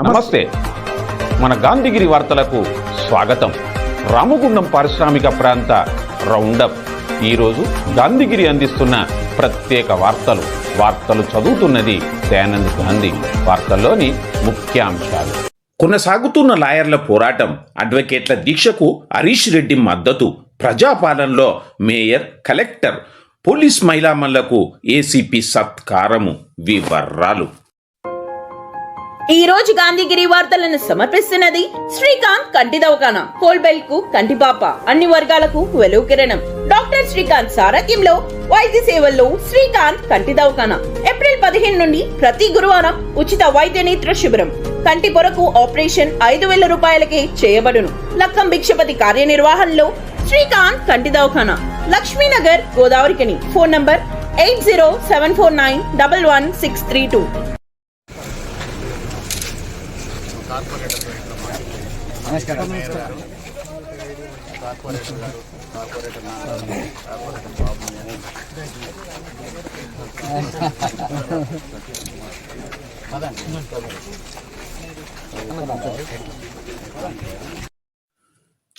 నమస్తే. మన గాంధీగిరి వార్తలకు స్వాగతం. రామగుండం పారిశ్రామిక ప్రాంత రౌండప్. ఈరోజు గాంధీగిరి అందిస్తున్న ప్రత్యేక వార్తలు చదువుతున్నది దయానంద్ గాంధీ. వార్తల్లోని ముఖ్యాంశాలు. కొనసాగుతున్న లాయర్ల పోరాటం, అడ్వకేట్ల దీక్షకు హరీష్ రెడ్డి మద్దతు, ప్రజాపాలనలో మేయర్, కలెక్టర్, పోలీస్ మహిళామణులకు ఏసీపీ సత్కారము. వివరాలు. ఈ రోజు గాంధీగిరి వార్తలను సమర్పిస్తున్నది శ్రీకాంత్ కంటి దవాఖానా. కోల్బెల్ కు కంటిపాప, అన్ని వర్గాలకు వెలుగు కిరణం. డాక్టర్ శ్రీకాంత్ సారథ్యంలో వైద్య సేవల్లో శ్రీకాంత్ కంటి దవాఖానా. ఏప్రిల్ 15 నుండి ప్రతి గురువారం ఉచిత వైద్య నేత్ర శిబిరం. కంటి పొరకు ఆపరేషన్ 5,000 రూపాయలకే చేయబడును. లక్కం భిక్షపతి కార్యనిర్వహణలో శ్రీకాంత్ కంటి దవాఖానా, లక్ష్మీనగర్, గోదావరికని. Phone number 8074911632.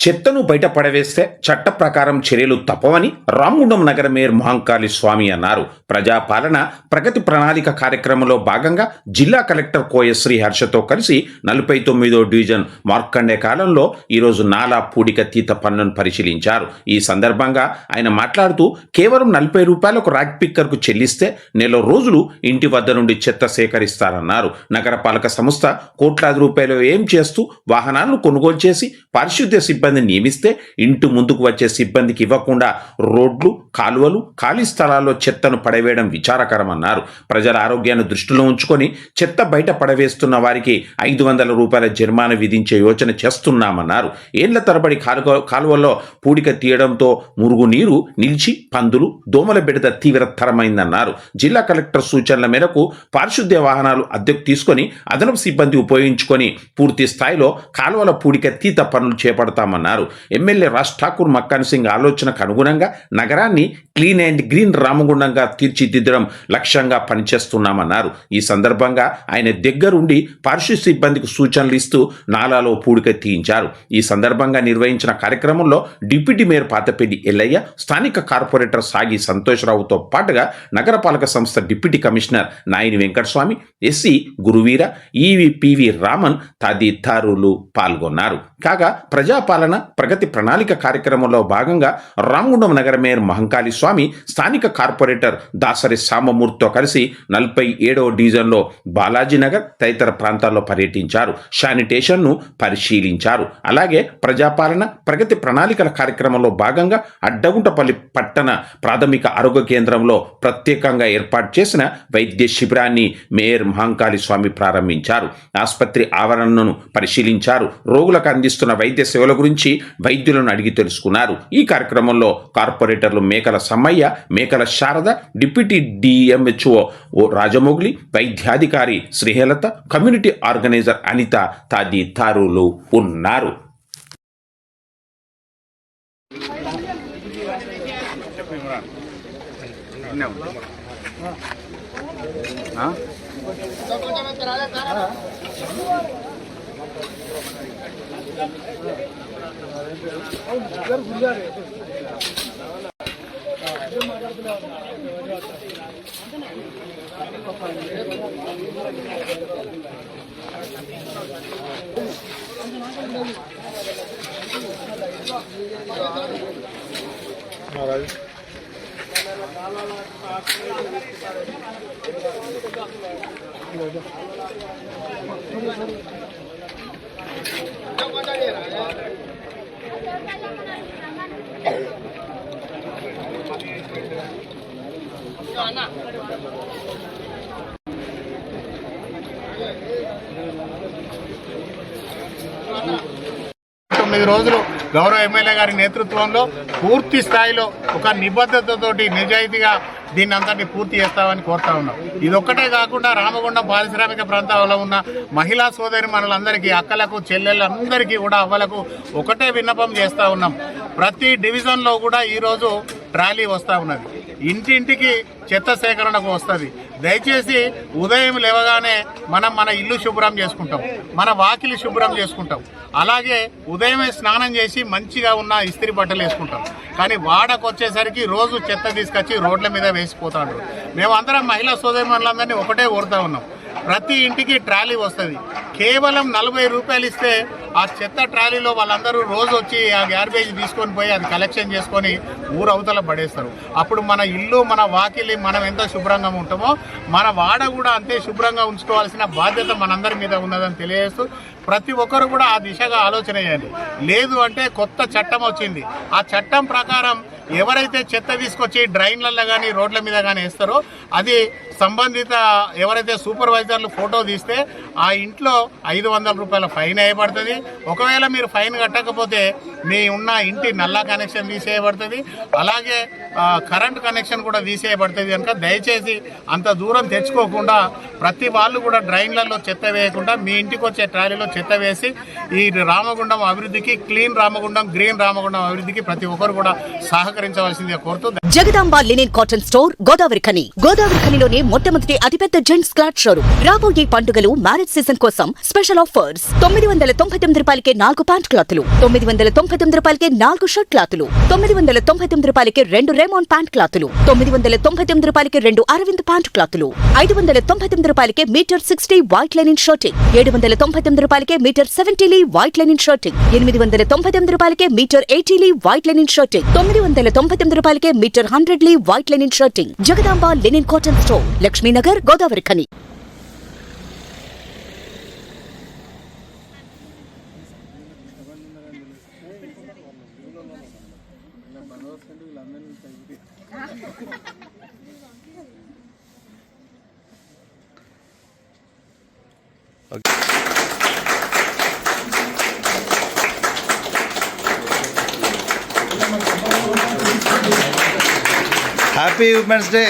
చెత్తను బయట పడవేస్తే చట్ట ప్రకారం చర్యలు తప్పవని రామగుండం నగర మేయర్ మహంకాళి స్వామి అన్నారు. ప్రజాపాలన ప్రగతి ప్రణాళిక కార్యక్రమంలో భాగంగా జిల్లా కలెక్టర్ కోయశ్రీ హర్షతో కలిసి 49వ డివిజన్ మార్కండే కాలంలో ఈరోజు నాలా పూడికతీత పన్నును పరిశీలించారు. ఈ సందర్భంగా ఆయన మాట్లాడుతూ, కేవలం 40 రూపాయలకు ర్యాక్ పిక్కర్కు చెల్లిస్తే నెల రోజులు ఇంటి వద్ద నుండి చెత్త సేకరిస్తారన్నారు. నగరపాలక సంస్థ కోట్లాది రూపాయలు ఏం చేస్తూ వాహనాలను కొనుగోలు చేసి పారిశుద్ధ్య సిబ్బంది నియమిస్తే ఇంటి ముందుకు వచ్చే సిబ్బందికి ఇవ్వకుండా రోడ్లు, కాలువలు, ఖాళీ స్థలాల్లో చెత్తను పడవేయడం విచారకరమన్నారు. ప్రజల ఆరోగ్యాన్ని దృష్టిలో ఉంచుకొని చెత్త బయట పడవేస్తున్న వారికి 500 రూపాయల జరిమానా విధించే యోచన చేస్తున్నామన్నారు. ఏళ్ల తరబడి కాలువల్లో పూడిక తీయడంతో మురుగునీరు నిలిచి పందులు, దోమల బెడద తీవ్రతరమైందన్నారు. జిల్లా కలెక్టర్ సూచనల మేరకు పారిశుద్ధ్య వాహనాలు అద్దెకు తీసుకొని అదనపు సిబ్బంది ఉపయోగించుకొని పూర్తి స్థాయిలో కాలువల పూడికతీత పనులు చేపడతామన్నారు. ఎమ్మెల్యే రాజ్ ఠాకూర్ మక్కాన్ సింగ్ ఆలోచనకు అనుగుణంగా నగరాన్ని క్లీన్ అండ్ గ్రీన్ రామగుండంగా తీర్చిదిద్దడం లక్ష్యంగా పనిచేస్తున్నామన్నారు. ఈ సందర్భంగా ఆయన దగ్గరుండి పారిశుద్ధ్య సిబ్బందికి సూచనలు ఇస్తూ నాలాలో పూడిక తీయించారు. ఈ సందర్భంగా నిర్వహించిన కార్యక్రమంలో డిప్యూటీ మేయర్ పాతపల్లి ఎల్లయ్య, స్థానిక కార్పొరేటర్ సాగి సంతోషరావుతో పాటుగా నగరపాలక సంస్థ deputy commissioner Nayani Venkataswamy, SC Guruveera, EVPV Raman తదితరులు పాల్గొన్నారు. కాగా ప్రజాపాలన ప్రగతి ప్రణాళిక కార్యక్రమంలో భాగంగా రామగుండం నగర మేయర్ మహంకాళి స్వామి స్థానిక కార్పొరేటర్ దాసరి సామమూర్తితో కలిసి 47వ డివిజన్లో బాలాజీనగర్ తదితర ప్రాంతాల్లో పర్యటించారు. శానిటేషన్ను పరిశీలించారు. అలాగే ప్రజాపాలన ప్రగతి ప్రణాళికల కార్యక్రమంలో భాగంగా అడ్డగుంటపల్లి పట్టణ ప్రాథమిక ఆరోగ్య కేంద్రంలో ప్రత్యేకంగా ఏర్పాటు చేసిన వైద్య శిబిరాన్ని మేయర్ మహంకాళి స్వామి ప్రారంభించారు. ఆసుపత్రి ఆవరణను పరిశీలించారు. రోగులకు అందిస్తున్న వైద్య సేవల గురించి వైద్యులను అడిగి తెలుసుకున్నారు. ఈ కార్యక్రమంలో కార్పొరేటర్లు మేకల సమ్మయ్య, మేకల శారద, డిప్యూటీ డిఎంహెచ్ఓ రాజమౌళి, వైద్యాధికారి శ్రీహేలత, కమ్యూనిటీ ఆర్గనైజర్ అనిత తదితరులు ఉన్నారు. తొమ్మిది రోజులు గౌరవ ఎమ్మెల్యే గారి నేతృత్వంలో పూర్తి స్థాయిలో ఒక నిబద్ధతతోటి నిజాయితీగా దీన్ని అంతటి పూర్తి చేస్తామని కోరుతా ఉన్నాం. ఇదొక్కటే కాకుండా రామగుండం పారిశ్రామిక ప్రాంతాల్లో ఉన్న మహిళా సోదరి మనలందరికీ, అక్కలకు, చెల్లెళ్ళందరికీ కూడా అవ్వలకు ఒకటే విన్నపం చేస్తూ ఉన్నాం. ప్రతి డివిజన్లో కూడా ఈరోజు ట్రాలీ వస్తూ ఉన్నది. ఇంటింటికి చెత్త సేకరణకు వస్తుంది. దయచేసి ఉదయం లేవగానే మనం మన ఇల్లు శుభ్రం చేసుకుంటాం, మన వాకిలి శుభ్రం చేసుకుంటాం, అలాగే ఉదయమే స్నానం చేసి మంచిగా ఉన్న ఇస్త్రీ బట్టలు వేసుకుంటాం. కానీ వాడకు వచ్చేసరికి రోజు చెత్త తీసుకొచ్చి రోడ్ల మీద వేసిపోతాడు. మేమందరం మహిళా సోదరిమణులందరినీ ఒకటే కోరుతా ఉన్నాం, ప్రతి ఇంటికి ట్రాలీ వస్తుంది. కేవలం 40 రూపాయలు ఇస్తే ఆ చెత్త ట్రాలీలో వాళ్ళందరూ రోజు వచ్చి ఆ గార్బేజ్ తీసుకొని పోయి అది కలెక్షన్ చేసుకొని ఊరవతల పడేస్తారు. అప్పుడు మన ఇల్లు, మన వాకిలి మనం ఎంత శుభ్రంగా ఉంటామో మన వాడ కూడా అంతే శుభ్రంగా ఉంచుకోవాల్సిన బాధ్యత మనందరి మీద ఉన్నదని తెలియజేస్తూ ప్రతి ఒక్కరు కూడా ఆ దిశగా ఆలోచన చేయండి. లేదు అంటే కొత్త చట్టం వచ్చింది, ఆ చట్టం ప్రకారం ఎవరైతే చెత్త తీసుకొచ్చి డ్రైన్లలో కానీ రోడ్ల మీద కానీ వేస్తారో అది సంబంధిత ఎవరైతే సూపర్వైజర్లు ఫోటో తీస్తే ఆ ఇంట్లో 500 రూపాయల ఫైన్ వేయబడుతుంది. ఒకవేళ మీరు ఫైన్ కట్టకపోతే మీ ఉన్న ఇంటి నల్లా కనెక్షన్ తీసేయబడుతుంది, అలాగే కరెంట్ కనెక్షన్ కూడా తీసేయబడుతుంది. కనుక దయచేసి అంత దూరం తెచ్చుకోకుండా ప్రతి వాళ్ళు కూడా డ్రైన్లలో చెత్త వేయకుండా మీ ఇంటికి వచ్చే ట్రాలీలో చెత్త వేసి ఈ రామగుండం అభివృద్ధికి, క్లీన్ రామగుండం, గ్రీన్ రామగుండం అభివృద్ధికి ప్రతి ఒక్కరు కూడా సహకరించవలసిందిగా కోరుతూ జగదాంబ లినిన్ కాటన్ స్టోర్ గోదావరిఖనిలోనే మొట్టమొదటి అతిపెద్ద జెంట్స్ క్లాత్ షోరూమ్. రాబోయే పండుగలు, మ్యారేజ్ సీజన్ కోసం స్పెషల్ ఆఫర్స్. 999 రూపాయలకే 4 ప్యాంట్ క్లాతులు, 999 రూపాయలకే 4 షర్ట్ క్లాతులు, 999 రూపాయలకే 2 రేమాన్ ప్యాంట్ క్లాతులు, 999 రూపాయలకే 2 అరవింద్ ప్యాంట్ క్లాతులు, 599 రూపాయలకే మీటర్ 60 వైట్ లైనిన్ షర్టింగ్, 799 రూపాయలకే metre 70 lea white linen shirting, 899 రూపాయలకే metre 80 lea white linen shirting, 999 రూపాయలకే metre 100 lea white linen shirting. Jagadamba linen cotton store, Laxminagar, Godavarikhani. Happy women's day.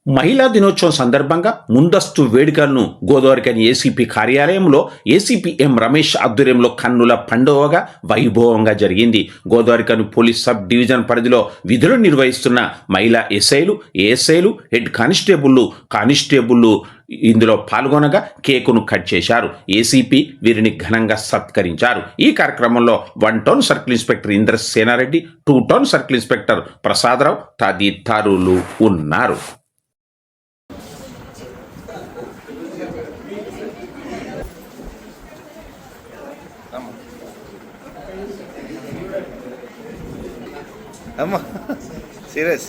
మహిళా దినోత్సవం సందర్భంగా ముందస్తు వేడుకలను గోదావరిఖని ఏసీపీ కార్యాలయంలో ఏసీపీ ఎం రమేష్ ఆధ్వర్యంలో కన్నుల పండుగగా వైభవంగా జరిగింది. గోదావరిఖని పోలీస్ సబ్ డివిజన్ పరిధిలో విధులు నిర్వహిస్తున్న మహిళా ఎస్ఐలు, ఏఎస్ఐలు, హెడ్ కానిస్టేబుళ్లు ఇందులో పాల్గొనగా కేకును కట్ చేశారు. ఏసీపీ వీరిని ఘనంగా సత్కరించారు. ఈ కార్యక్రమంలో 1 town circle inspector Indrasena Reddy, 2 town circle inspector Prasada Rao తదితరులు ఉన్నారు. అమ్మా సీరియస్.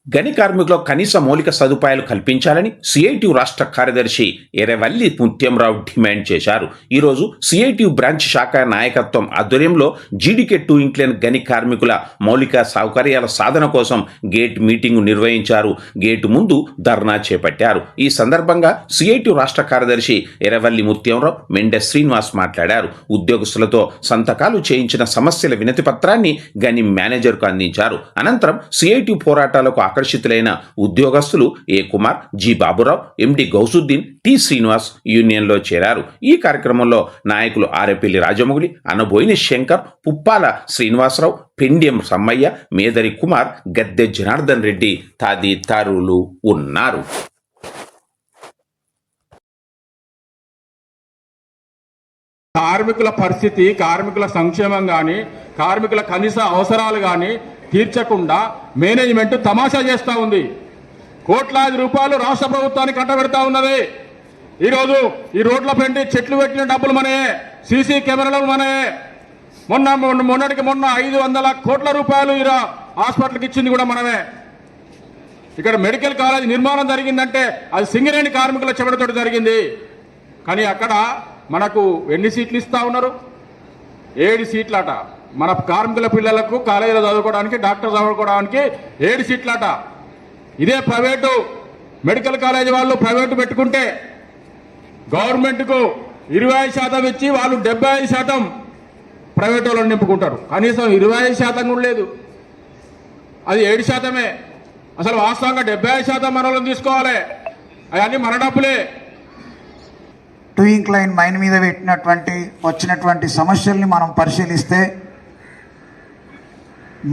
గని కార్మికులకు కనీస మౌలిక సదుపాయాలు కల్పించాలని సిఐటియు రాష్ట్ర కార్యదర్శి ఎర్రవల్లి ముత్యంరావు డిమాండ్ చేశారు. ఈరోజు సిఐటియు బ్రాంచ్ శాఖ నాయకత్వం ఆధ్వర్యంలో జీడీకే 2 ఇంక్లైన్ గని కార్మికుల మౌలిక సౌకర్యాల సాధన కోసం గేట్ మీటింగు నిర్వహించారు. గేటు ముందు ధర్నా చేపట్టారు. ఈ సందర్భంగా సిఐటియు రాష్ట్ర కార్యదర్శి ఎర్రవల్లి ముత్యంరావు, మెండె శ్రీనివాస్ మాట్లాడారు. ఉద్యోగస్తులతో సంతకాలు చేయించిన సమస్యల వినతి పత్రాన్ని గని మేనేజర్కు అందించారు. అనంతరం సిఐటియు పోరాటాలకు ఆకర్షితులైన ఉద్యోగస్తులు ఏ కుమార్, జి బాబురావు, ఎండి గౌసుద్దీన్, టి శ్రీనివాస్ యూనియన్లో చేరారు. ఈ కార్యక్రమంలో నాయకులు ఆరేపల్లి రాజమౌళి, అనబోయిని శంకర్, పుప్పాల శ్రీనివాసరావు, పెండ్యం సమ్మయ్య, మేదరి కుమార్, గద్దె జనార్దన్ రెడ్డి తదితరులు ఉన్నారు. కార్మికుల పరిస్థితి, కార్మికుల సంక్షేమం కానీ, కార్మికుల కనీస అవసరాలు కానీ తీర్చకుండా మేనేజ్మెంట్ తమాషా చేస్తూ ఉంది. కోట్లాది రూపాయలు రాష్ట్ర ప్రభుత్వానికి కట్టబెడతా ఉన్నది. ఈరోజు ఈ రోడ్ల పెండి చెట్లు పెట్టిన డబ్బులు మనయే, సీసీ కెమెరాలు మనయే. మొన్నటికి 500 కోట్ల రూపాయలు ఈ హాస్పిటల్కి ఇచ్చింది కూడా మనమే. ఇక్కడ మెడికల్ కాలేజ్ నిర్మాణం జరిగిందంటే అది సింగరేణి కార్మికుల చెమటతో జరిగింది. కానీ అక్కడ మనకు ఎన్ని సీట్లు ఇస్తా ఉన్నారు? 7 సీట్లట. మన కార్మికుల పిల్లలకు కాలేజీలో చదువుకోవడానికి, డాక్టర్ చదువుకోవడానికి 7 సీట్లట. ఇదే ప్రైవేటు మెడికల్ కాలేజీ వాళ్ళు ప్రైవేటు పెట్టుకుంటే గవర్నమెంట్కు 25% ఇచ్చి వాళ్ళు 75% ప్రైవేట్ వాళ్ళని నింపుకుంటారు. కనీసం 25% కూడా లేదు, అది 7%. అసలు వాస్తవంగా 75% మన వాళ్ళని తీసుకోవాలి. అవన్నీ మన డబ్బులే. టూయింగ్ లైన్ మైన్ మీద వచ్చినటువంటి సమస్యల్ని మనం పరిశీలిస్తే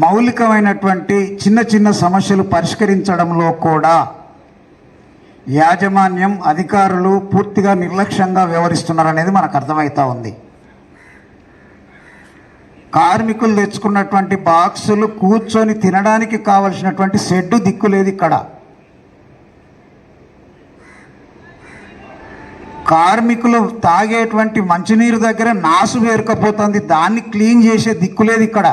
మౌలికమైనటువంటి చిన్న చిన్న సమస్యలు పరిష్కరించడంలో కూడా యాజమాన్యం అధికారులు పూర్తిగా నిర్లక్ష్యంగా వ్యవహరిస్తున్నారనేది మనకు అర్థమవుతా ఉంది. కార్మికులు తెచ్చుకున్నటువంటి బాక్సులు కూర్చొని తినడానికి కావలసినటువంటి షెడ్డు దిక్కులేదు ఇక్కడ. కార్మికులు తాగేటువంటి మంచినీరు దగ్గర నాసు పేరుకపోతుంది, దాన్ని క్లీన్ చేసే దిక్కులేదు ఇక్కడ.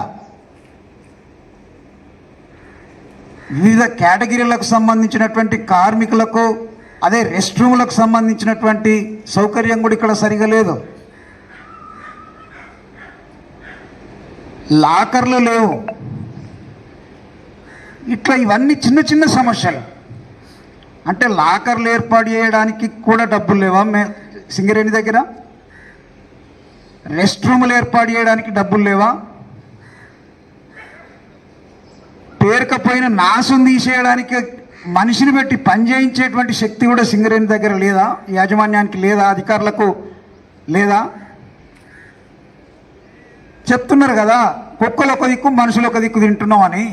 వివిధ కేటగిరీలకు సంబంధించినటువంటి కార్మికులకు అదే రెస్ట్ రూములకు సంబంధించినటువంటి సౌకర్యం కూడా ఇక్కడ సరిగా లేదు. లాకర్లు లేవు. ఇట్లా ఇవన్నీ చిన్న చిన్న సమస్యలు. అంటే లాకర్లు ఏర్పాటు చేయడానికి కూడా డబ్బులు లేవా సింగరేణి దగ్గర? రెస్ట్ రూములు ఏర్పాటు చేయడానికి డబ్బులు లేవా? పేరుకపోయిన నాసును తీసేయడానికి మనిషిని పెట్టి పని చేయించేటువంటి శక్తి కూడా సింగరేణి దగ్గర లేదా? యాజమాన్యానికి లేదా? అధికారులకు లేదా? చెప్తున్నారు కదా, కుక్కలు ఒక దిక్కు మనుషులు ఒక దిక్కు తింటున్నామని.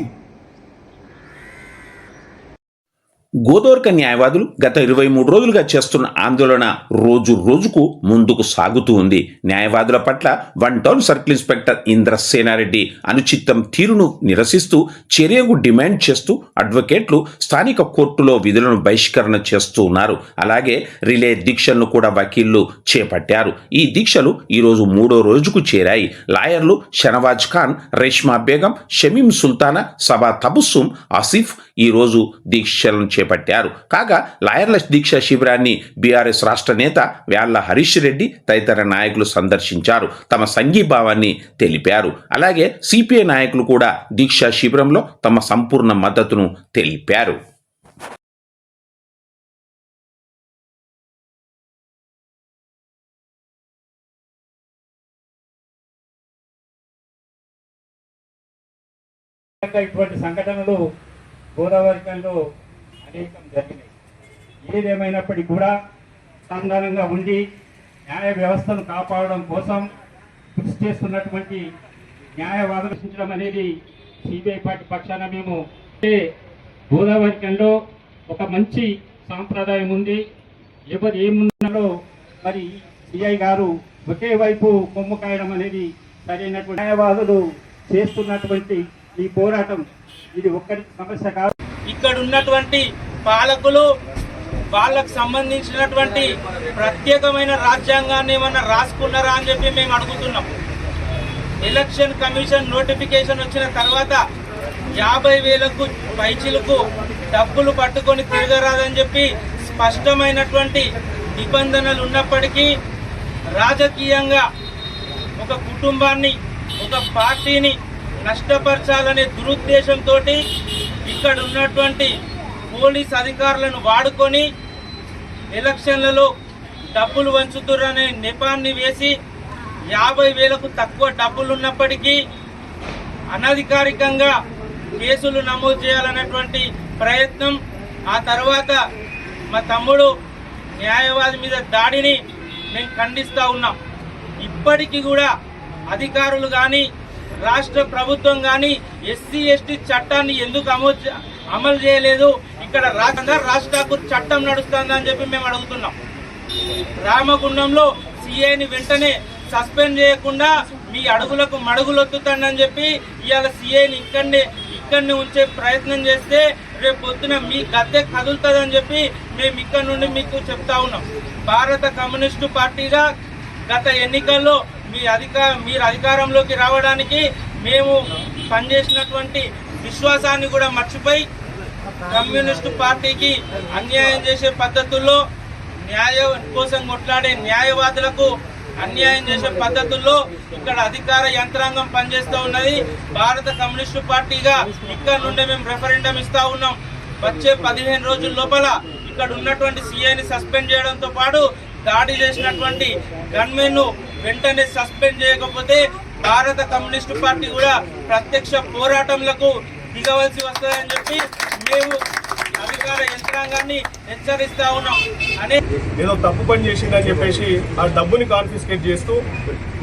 గోదావరిక న్యాయవాదులు గత 23 రోజులుగా చేస్తున్న ఆందోళన రోజు రోజుకు ముందుకు సాగుతూ ఉంది. న్యాయవాదుల పట్ల 1 టౌన్ సర్కిల్ ఇన్స్పెక్టర్ ఇంద్రసేనారెడ్డి అనుచితం తీరును నిరసిస్తూ చర్యకు డిమాండ్ చేస్తూ అడ్వకేట్లు స్థానిక కోర్టులో విధులను బహిష్కరణ చేస్తూ ఉన్నారు. అలాగే రిలే దీక్షలను కూడా వకీళ్లు చేపట్టారు. ఈ దీక్షలు ఈరోజు 3వ రోజుకు చేరాయి. లాయర్లు షనవాజ్ ఖాన్, రేష్మా బేగం, షమీం సుల్తానా, సబా తబుస్సుం, ఆసిఫ్ ఈరోజు దీక్షలను చేపట్టారు. కాగా లాయర్ల దీక్షా శిబిరాన్ని బీఆర్ఎస్ రాష్ట్ర నేత వ్యాళ్ల హరీష్ రెడ్డి తదితర నాయకులు సందర్శించారు, తమ సంఘీభావాన్ని తెలిపారు. అలాగే సిపిఐ నాయకులు కూడా దీక్షా శిబిరంలో తమ సంపూర్ణ మద్దతును తెలిపారు. ఇటువంటి సంఘటనలు గోదావరికంలో అనేకం జరిగినాయి. ఏదేమైనప్పటికీ కూడా సంధానంగా ఉండి న్యాయ వ్యవస్థను కాపాడడం కోసం కృషి చేస్తున్నటువంటి న్యాయవాదులు రక్షించడం అనేది సిబిఐ పార్టీ పక్షాన మేము గోదావరికంలో ఒక మంచి సాంప్రదాయం ఉంది. ఎవరు ఏమున్నారో మరి సిఐ గారు ఒకే వైపు కొమ్ము కాయడం అనేది సరైనటువంటి న్యాయవాదులు చేస్తున్నటువంటి ఈ పోరాటం ఇది ఒక్కరి సమస్య కాదు. ఇక్కడ ఉన్నటువంటి పాలకులు వాళ్ళకు సంబంధించినటువంటి ప్రత్యేకమైన రాజ్యాంగాన్ని ఏమన్నా రాసుకున్నారా అని చెప్పి మేము అడుగుతున్నాం. ఎలక్షన్ కమిషన్ నోటిఫికేషన్ వచ్చిన తర్వాత 50,000కు పైచిలకు డబ్బులు పట్టుకొని తిరగరాదని చెప్పి స్పష్టమైనటువంటి నిబంధనలు ఉన్నప్పటికీ రాజకీయంగా ఒక కుటుంబాన్ని, ఒక పార్టీని నష్టపరచాలనే దురుద్దేశంతో ఇక్కడ ఉన్నటువంటి పోలీస్ అధికారులను వాడుకొని ఎలక్షన్లలో డబ్బులు వంచుతురనే నెపాన్ని వేసి 50,000కు తక్కువ డబ్బులు ఉన్నప్పటికీ అనధికారికంగా కేసులు నమోదు చేయాలన్నటువంటి ప్రయత్నం, ఆ తర్వాత మా తమ్ముడు న్యాయవాది మీద దాడిని మేము ఖండిస్తూ ఉన్నాం. ఇప్పటికీ కూడా అధికారులు కానీ రాష్ట్ర ప్రభుత్వం కానీ ఎస్సీ ఎస్టీ చట్టాన్ని ఎందుకు అమలు చేయలేదు? ఇక్కడ రాజ్ ఠాకూర్ చట్టం నడుస్తుందని చెప్పి మేము అడుగుతున్నాం. రామగుండంలో సిఐని వెంటనే సస్పెండ్ చేయకుండా మీ అడుగులకు మడుగులొత్తుతాడని చెప్పి ఇవాళ సిఐని ఇక్కడనే ఉంచే ప్రయత్నం చేస్తే రేపు పొద్దున మీ గద్దె కదులుతుందని చెప్పి మేము ఇక్కడ నుండి మీకు చెప్తా ఉన్నాం. భారత కమ్యూనిస్టు పార్టీగా గత ఎన్నికల్లో మీరు అధికారంలోకి రావడానికి మేము పనిచేసినటువంటి విశ్వాసాన్ని కూడా మర్చిపోయి కమ్యూనిస్టు పార్టీకి అన్యాయం చేసే పద్ధతుల్లో, న్యాయం కోసం కొట్లాడే న్యాయవాదులకు అన్యాయం చేసే పద్ధతుల్లో ఇక్కడ అధికార యంత్రాంగం పనిచేస్తూ ఉన్నది. భారత కమ్యూనిస్టు పార్టీగా ఇక్కడ నుండి మేము రెఫరెండం ఇస్తా ఉన్నాం. వచ్చే 15 రోజుల లోపల ఇక్కడ ఉన్నటువంటి సిఐని సస్పెండ్ చేయడంతో పాటు దాడి చేసినటువంటి గన్మెన్ వెంటనే సస్పెండ్ చేయకపోతే భారత కమ్యూనిస్టు పార్టీ కూడా ప్రత్యక్ష పోరాటంలకు దిగవలసి వస్తుందని చెప్పి మేము అధికార యంత్రాంగాన్ని హెచ్చరిస్తా ఉన్నాం. ఏదో తప్పు పని చేసిందని చెప్పేసి ఆ డబ్బుని కాన్ఫిస్కేట్ చేస్తూ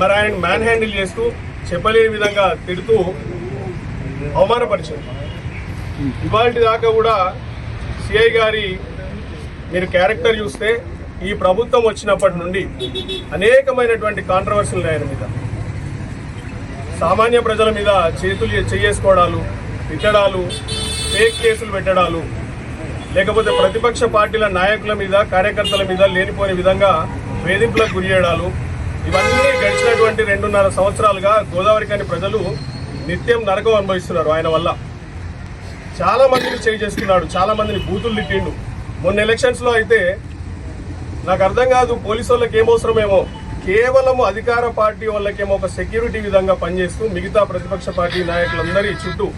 మరి ఆయన మ్యాన్ హ్యాండిల్ చేస్తూ చెప్పలేని విధంగా తిడుతూ అవమానపరిచారు. ఇవాళ దాకా కూడా సిఐ గారి మీరు క్యారెక్టర్ చూస్తే ఈ ప్రభుత్వం వచ్చినప్పటి నుండి అనేకమైనటువంటి కాంట్రవర్సీలు ఆయన మీద, సామాన్య ప్రజల మీద చేతులు చేసుకోవడాలు, తిట్టడాలు, ఫేక్ కేసులు పెట్టడాలు, లేకపోతే ప్రతిపక్ష పార్టీల నాయకుల మీద కార్యకర్తల మీద లేనిపోని విధంగా వేధింపులకు గురి చేయడాలు, ఇవన్నీ గడిచినటువంటి 2.5 సంవత్సరాలుగా గోదావరిఖని ప్రజలు నిత్యం నరకం అనుభవిస్తున్నారు. ఆయన వల్ల చాలా మందిని చేసుకున్నాడు, చాలా మందిని బూతులు తిట్టిండు. మొన్న ఎలక్షన్స్లో అయితే నాకు అర్థం కాదు పోలీసు వాళ్ళకి ఏమవసరమేమో, కేవలం అధికార పార్టీ వాళ్ళకేమో ఒక సెక్యూరిటీ విధంగా పనిచేస్తూ మిగతా ప్రతిపక్ష పార్టీ నాయకులందరి చుట్టూ,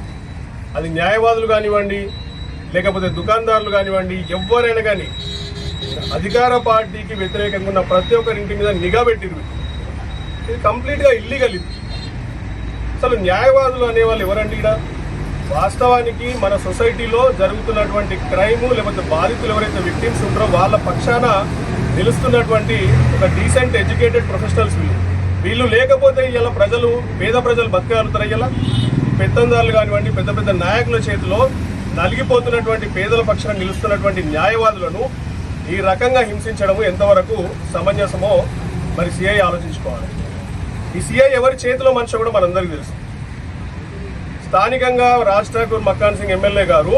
అది న్యాయవాదులు కానివ్వండి లేకపోతే దుకాణదారులు కానివ్వండి, ఎవరైనా కానీ అధికార పార్టీకి వ్యతిరేకంగా ఉన్న ప్రతి ఒక్కరి ఇంటి మీద నిఘా పెట్టిరు. ఇది కంప్లీట్గా ఇల్లీగల్. ఇది అసలు న్యాయవాదులు అనేవాళ్ళు ఎవరండి? ఇక్కడ వాస్తవానికి మన సొసైటీలో జరుగుతున్నటువంటి క్రైమ్ లేకపోతే బాధితులు ఎవరైతే విక్టిమ్స్ ఉంటారో వాళ్ళ పక్షాన నిలుస్తున్నటువంటి ఒక డీసెంట్ ఎడ్యుకేటెడ్ ప్రొఫెషనల్స్ వీళ్ళు లేకపోతే ఇలా ప్రజలు, పేద ప్రజలు బతకగలుగుతారు. ఇలా పెత్తందారులు కానివ్వండి, పెద్ద పెద్ద నాయకుల చేతిలో నలిగిపోతున్నటువంటి పేదల పక్షాన నిలుస్తున్నటువంటి న్యాయవాదులను ఈ రకంగా హింసించడము ఎంతవరకు సమంజసమో మరి సిఐ ఆలోచించుకోవాలి. ఈ సిఐ ఎవరి చేతిలో మనిషి కూడా మనందరికీ తెలుసు. స్థానికంగా రాజ్ ఠాకూర్ మక్కాన్ సింగ్ ఎమ్మెల్యే గారు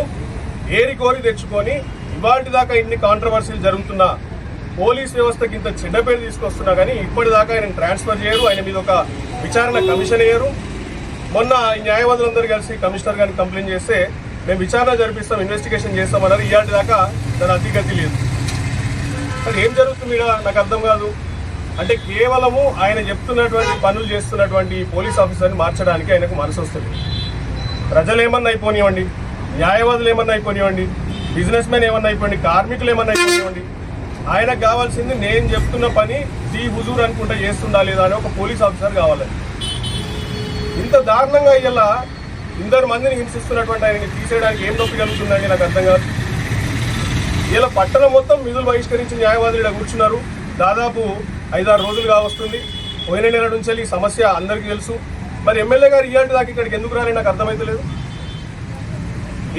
ఏరి కోరి తెచ్చుకొని ఇవాటి దాకా ఇన్ని కాంట్రవర్సీలు జరుగుతున్నా, పోలీస్ వ్యవస్థకి ఇంత చెడ్డ పేరు తీసుకొస్తున్నా కానీ ఇప్పటిదాకా ఆయన ట్రాన్స్ఫర్ చేయరు, ఆయన మీద ఒక విచారణ కమిషన్ వేయరు. మొన్న ఈ న్యాయవాదులందరూ కలిసి కమిషనర్ గారిని కంప్లైంట్ చేస్తే మేము విచారణ జరిపిస్తాం, ఇన్వెస్టిగేషన్ చేస్తామన్నారు. ఇవాటి దాకా దాని అతిగతి లేదు. అది ఏం జరుగుతుంది ఇక్కడ నాకు అర్థం కాదు. అంటే కేవలము ఆయన చెప్తున్నటువంటి పనులు చేస్తున్నటువంటి పోలీస్ ఆఫీసర్ని మార్చడానికి ఆయనకు మనసు వస్తుంది. ప్రజలు ఏమన్నా అయిపోనివ్వండి, న్యాయవాదులు ఏమన్నా అయిపోనివ్వండి, బిజినెస్ మెన్ ఏమన్నా అయిపోయింది, కార్మికులు ఏమన్నా అయిపోనివ్వండి, ఆయనకు కావాల్సింది నేను చెప్తున్న పని జీ హుజూర్ అనుకుంటా చేస్తుందా లేదా అని ఒక పోలీస్ ఆఫీసర్ కావాలని. ఇంత దారుణంగా ఇలా 2 మందిని హింసిస్తున్నటువంటి ఆయనకి తీసేయడానికి ఏం నొప్పి కలుగుతుందండి నాకు అర్థం కాదు. ఇలా పట్టణం మొత్తం విధులు బహిష్కరించి న్యాయవాదులు ఇక్కడ కూర్చున్నారు. దాదాపు 5-6 రోజులుగా వస్తుంది. పోయిన నెల నుంచి ఈ సమస్య అందరికీ తెలుసు. మరి ఎమ్మెల్యే గారు ఇలాంటి దాకా ఇక్కడికి ఎందుకు రాని నాకు అర్థమైతలేదు.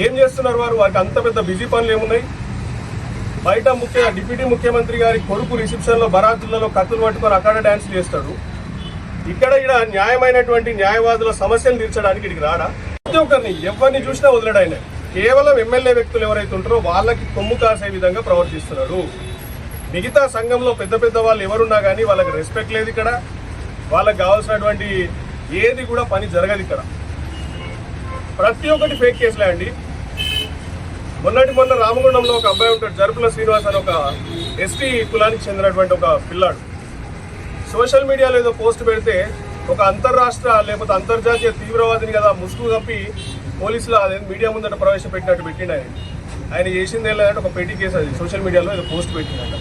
ఏం చేస్తున్నారు వారికి అంత పెద్ద బిజీ పనులు ఏమున్నాయి? బయట డిప్యూటీ ముఖ్యమంత్రి గారి కొడుకు రిసెప్షన్లో బరాతులలో కత్తులు పట్టుకొని అక్కడ డ్యాన్స్ చేస్తాడు. ఇక్కడ న్యాయమైనటువంటి న్యాయవాదుల సమస్యలు తీర్చడానికి ఇక్కడికి రాడా? ప్రతి ఒక్కరిని ఎవరిని చూసినా వదిలేడు ఆయన. కేవలం ఎమ్మెల్యే వ్యక్తులు ఎవరైతే ఉంటారో వాళ్ళకి కొమ్ము కాసే విధంగా ప్రవర్తిస్తున్నాడు. మిగతా సంఘంలో పెద్ద పెద్ద వాళ్ళు ఎవరున్నా కానీ వాళ్ళకి రెస్పెక్ట్ లేదు. ఇక్కడ వాళ్ళకి కావాల్సినటువంటి ఏది కూడా పని జరగదు. ఇక్కడ ప్రతి ఒక్కటి ఫేక్ కేసులే అండి. మొన్న రామగుండంలో ఒక అబ్బాయి ఉంటాడు, జరుపుల శ్రీనివాస్ అని ఒక ఎస్టీ కులానికి చెందినటువంటి ఒక పిల్లాడు సోషల్ మీడియాలో ఏదో పోస్ట్ పెడితే ఒక అంతర్రాష్ట్ర లేకపోతే అంతర్జాతీయ తీవ్రవాదిని కదా ముసుగు కప్పి పోలీసులు అదే మీడియా ముందట ప్రవేశపెట్టినట్టు పెట్టిండు. ఆయన చేసింది ఏంటంటే ఒక పెట్టి కేసు, అది సోషల్ మీడియాలో ఏదో పోస్ట్ పెట్టిందంట.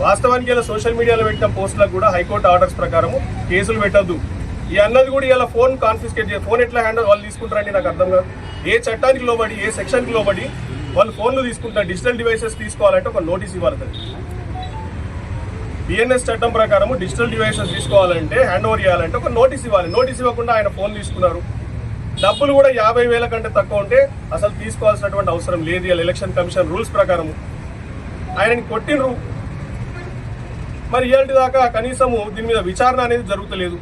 వాస్తవానికి ఇలా సోషల్ మీడియాలో పెట్టిన పోస్టులకు కూడా హైకోర్టు ఆర్డర్స్ ప్రకారం కేసులు పెట్టద్దు. ఈ అన్నది కూడా ఇలా ఫోన్ కాన్ఫిస్కేట్ చేయాలి. ఫోన్ ఎట్లా హ్యాండిల్ వాళ్ళు తీసుకుంటారండి నాకు అర్థం కాదు. ఏ చట్టానికి లోబడి, ఏ సెక్షన్కి లోబడి వాళ్ళు ఫోన్లు తీసుకుంటారు? డిజిటల్ డివైసెస్ తీసుకోవాలంటే ఒక నోటీస్ ఇవ్వాలి. బిఎన్ఎస్ చట్టం ప్రకారం డిజిటల్ డివైసెస్ తీసుకోవాలంటే హ్యాండ్ ఓవర్ చేయాలంటే ఒక నోటీస్ ఇవ్వాలి. నోటీస్ ఇవ్వకుండా ఆయన ఫోన్ తీసుకున్నారు. డబ్బులు కూడా 50,000 కంటే తక్కువ ఉంటే అసలు తీసుకోవాల్సినటువంటి అవసరం లేదు. ఇలా ఎలక్షన్ కమిషన్ రూల్స్ ప్రకారం ఆయనని కొట్టినరు. మరి ఇవాళ దాకా కనీసము దీని మీద విచారణ అనేది జరుగుతలేదు.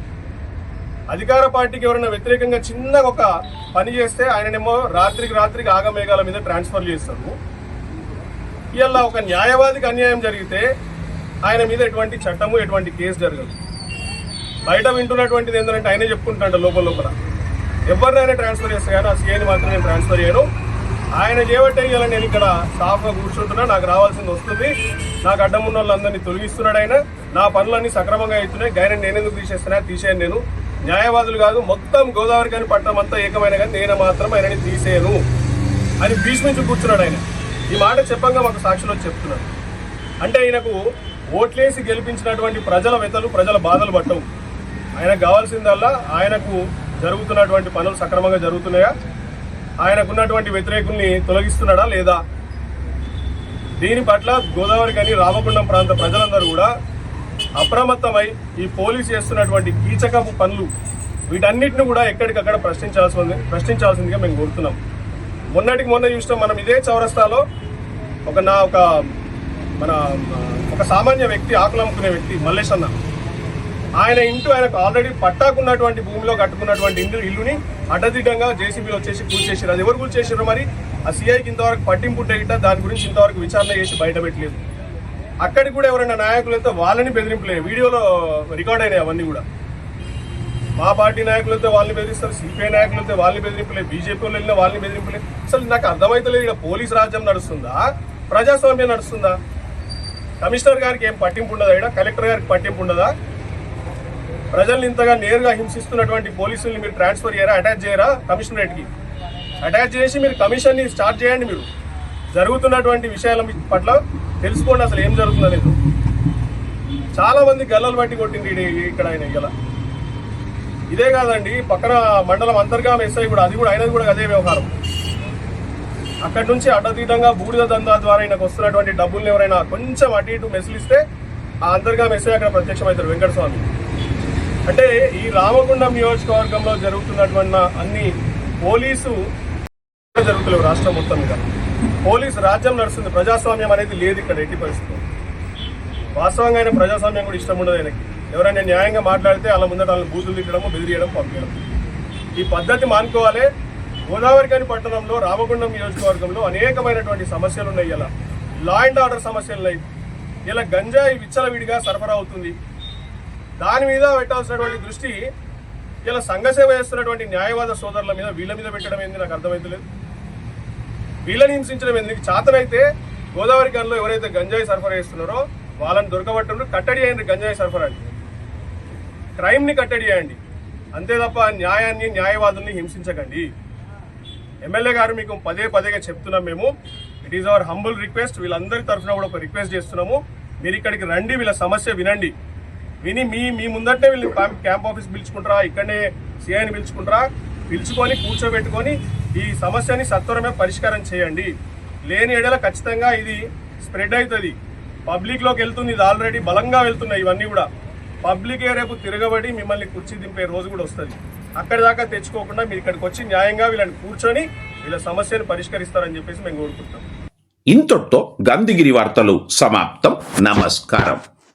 అధికార పార్టీకి ఎవరైనా వ్యతిరేకంగా చిన్నగా ఒక పని చేస్తే ఆయననేమో రాత్రికి ఆగమేఘాల మీద ట్రాన్స్ఫర్ చేస్తారు. ఇవాళ ఒక న్యాయవాదికి అన్యాయం జరిగితే ఆయన మీద ఎటువంటి చట్టము, ఎటువంటి కేసు జరగదు. బయట వింటున్నటువంటిది ఏంటంటే ఆయనే చెప్పుకుంటాడు లోపల ఎవరినైనా ట్రాన్స్ఫర్ చేస్తే కానీ ఆ సీఐని మాత్రం నేను ట్రాన్స్ఫర్ చేయను. ఆయన చేయబట్టే ఇవాళ నేను ఇక్కడ సాఫ్గా కూర్చుంటున్నా, నాకు రావాల్సింది వస్తుంది, నాకు అడ్డం ఉన్న వాళ్ళందరినీ తొలగిస్తున్నాడు ఆయన, నా పనులన్నీ సక్రమంగా అవుతున్నాయి, గాయని నేనెందుకు తీసేయను నేను, న్యాయవాదులు కాదు మొత్తం గోదావరి కానీ పట్టణం అంతా ఏకమైన కానీ నేను మాత్రం ఆయనని తీసేయను అని భీష్మించి కూర్చున్నాడు ఆయన. ఈ మాట చెప్పంగా మాకు సాక్షులు వచ్చి చెప్తున్నాడు. అంటే ఆయనకు ఓట్లేసి గెలిపించినటువంటి ప్రజల వ్యతలు, ప్రజల బాధలు పట్టవు. ఆయనకు కావాల్సిందల్లా ఆయనకు జరుగుతున్నటువంటి పనులు సక్రమంగా జరుగుతున్నాయా, ఆయనకున్నటువంటి వ్యతిరేకుల్ని తొలగిస్తున్నాడా లేదా, దీని పట్ల గోదావరి కానీ రామగుండం ప్రాంత ప్రజలందరూ కూడా అప్రమత్తమై ఈ పోలీసు చేస్తున్నటువంటి కీచకపు పనులు వీటన్నిటిని కూడా ఎక్కడికక్కడ ప్రశ్నించాల్సిందిగా మేము కోరుతున్నాం. మొన్నటికి మొన్న చూసినాం మనం ఇదే చౌరస్తాలో ఒక సామాన్య వ్యక్తి, ఆకులు అమ్ముకునే వ్యక్తి మల్లేష్ అన్న, ఆయన ఆయనకు ఆల్రెడీ పట్టాకున్నటువంటి భూమిలో కట్టుకున్నటువంటి ఇల్లుని అడ్డదిడ్డంగా జేసీబీలో వచ్చేసి కూల్చేసారు. అది ఎవరు కూల్చేసారు మరి? ఆ సీఐకి ఇంతవరకు పట్టింపు గిట్ట దాని గురించి ఇంతవరకు విచారణ చేసి బయట పెట్టలేదు. అక్కడికి కూడా ఎవరైనా నాయకులు అయితే వాళ్ళని బెదిరింపులే, వీడియోలో రికార్డ్ అయినాయి అవన్నీ కూడా. మా పార్టీ నాయకులు అయితే వాళ్ళని బెదిరిస్తారు, సిపిఐ నాయకులు అయితే వాళ్ళని బెదిరింపులే, బీజేపీ వాళ్ళు వెళ్ళినా వాళ్ళని బెదిరింపులే. అసలు నాకు అర్థమైతలేదు, ఇక్కడ పోలీస్ రాజ్యం నడుస్తుందా, ప్రజాస్వామ్యం నడుస్తుందా? కమిషనర్ గారికి ఏం పట్టింపు ఉండదా? ఇక్కడ కలెక్టర్ గారికి పట్టింపు ఉండదా? ప్రజల్ని ఇంతగా నేరుగా హింసిస్తున్నటువంటి పోలీసుల్ని మీరు ట్రాన్స్ఫర్ చేయరా, అటాచ్ చేయరా కమిషనరేట్కి? అటాచ్ చేసి మీరు కమిషన్ని స్టార్ట్ చేయండి. మీరు జరుగుతున్నటువంటి విషయాల పట్ల తెలుసుకోండి, అసలు ఏం జరుగుతుందనేది. చాలా మంది గల్లలు బట్టి కొట్టింది ఇక్కడ ఆయన. ఇలా ఇదే కాదండి, పక్కన మండలం అంతర్గామ ఎస్ఐ కూడా, అది కూడా అయినది కూడా అదే వ్యవహారం. అక్కడి నుంచి అడ్డదీటంగా బూడిద దందా ద్వారా ఆయనకు వస్తున్నటువంటి డబ్బుల్ని ఎవరైనా కొంచెం అటు ఇటు మెసిలిస్తే ఆ అంతర్గామ ఎస్ఐ అక్కడ ప్రత్యక్షమవుతారు, వెంకటస్వామి. అంటే ఈ రామగుండం నియోజకవర్గంలో జరుగుతున్నటువంటి అన్ని పోలీసు జరుగుతలేవు. రాష్ట్రం మొత్తం మీద పోలీసు రాజ్యం నడుస్తుంది, ప్రజాస్వామ్యం అనేది లేదు ఇక్కడ ఎట్టి పరిస్థితుల్లో. వాస్తవంగా ఆయన ప్రజాస్వామ్యం కూడా ఇష్టం ఉండదు ఆయనకి. ఎవరైనా న్యాయంగా మాట్లాడితే అలా ముందట వాళ్ళని బూతులు తిట్టడము, బెదిరియడం, పంపించడం. ఈ పద్ధతి మానుకోవాలి. గోదావరిఖని పట్టణంలో రామగుండం నియోజకవర్గంలో అనేకమైనటువంటి సమస్యలు ఉన్నాయి. ఇలా లా అండ్ ఆర్డర్ సమస్యలు ఉన్నాయి. ఇలా గంజాయి విచ్చలవిడిగా సరఫరా అవుతుంది. దాని మీద పెట్టాల్సినటువంటి దృష్టి ఇలా సంఘసేవ చేస్తున్నటువంటి న్యాయవాద సోదరుల మీద, వీళ్ళ మీద పెట్టడం ఏంది నాకు అర్థమవుతలేదు. వీళ్ళని హింసించడం ఎందుకు? చేతనైతే గోదావరి ఖనిలో ఎవరైతే గంజాయి సరఫరా చేస్తున్నారో వాళ్ళని దొరకబట్టండి, కట్టడి చేయండి. గంజాయి సరఫరా క్రైమ్ని కట్టడి చేయండి, అంతే తప్ప న్యాయాన్ని, న్యాయవాదుల్ని హింసించకండి. ఎమ్మెల్యే గారు మీకు పదేగా చెప్తున్నాం మేము. It is our humble request. వీళ్ళందరి తరఫున కూడా ఒక రిక్వెస్ట్ చేస్తున్నాము. మీరు ఇక్కడికి రండి, వీళ్ళ సమస్య వినండి. విని మీ ముందటే వీళ్ళు క్యాంప్ ఆఫీస్ పిలుచుకుంటారా, ఇక్కడనే సిఐని పిలుచుకుంటారా, పిలుచుకొని కూర్చోబెట్టుకొని ఈ సమస్యని సత్వరమే పరిష్కారం చేయండి. లేని ఎడల ఖచ్చితంగా ఇది స్ప్రెడ్ అవుతుంది, పబ్లిక్లోకి వెళ్తుంది. ఇది ఆల్రెడీ బలంగా వెళ్తున్నాయి ఇవన్నీ కూడా. పబ్లికే రేపు తిరగబడి మిమ్మల్ని కుర్చీ దింపే రోజు కూడా వస్తుంది. అక్కడి దాకా తెచ్చుకోకుండా మీరు ఇక్కడికి వచ్చి న్యాయంగా వీళ్ళని కూర్చొని వీళ్ళ సమస్యను పరిష్కరిస్తారని చెప్పేసి మేము కోరుకుంటున్నాం. ఇంతటితో గాంధీగిరి వార్తలు సమాప్తం. నమస్కారం.